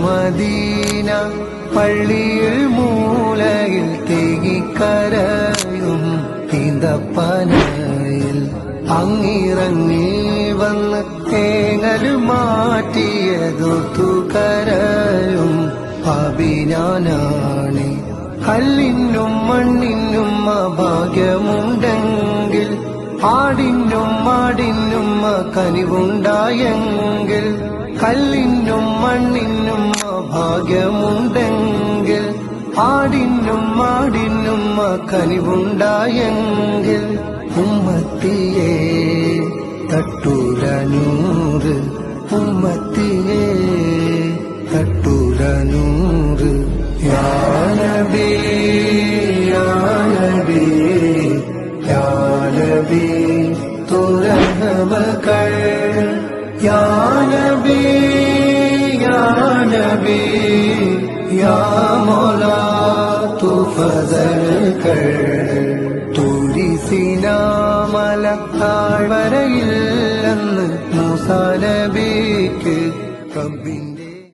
Medina പള്ളിയിൽ മൂലയിൽ തേകിക്കരയും ഈന്തപ്പനയിൽ അങ്ങിറങ്ങി വന്ന് തേങ്ങൽ മാറ്റിയതൊത്തുകരയും അഭിനാനാണ്. കല്ലിനും മണ്ണിനും ഭാഗ്യമുണ്ടെങ്കിൽ ആടിനും മാടിനും കനിവുണ്ടായെങ്കിൽ കല്ലിനും മണ്ണിനും ഭാഗ്യമുണ്ടെങ്കിൽ ആടിനും മാടിനും കനിവുണ്ടായെങ്കിൽ ഉമ്മത്തിയെ തട്ടൂരനൂറ് ഉമ്മത്തിയെ തട്ടൂരനൂറ്. യാ നബി യാ നബി യാ നബി തുറഹമകൾ യാ നബി യാ നബി യാ മൗലാ തു ഫസൽ കർ. തുരിസിനാമല താഴ്വരയിൽ മൂസാ നബിക്ക് റബ്ബിന്റെ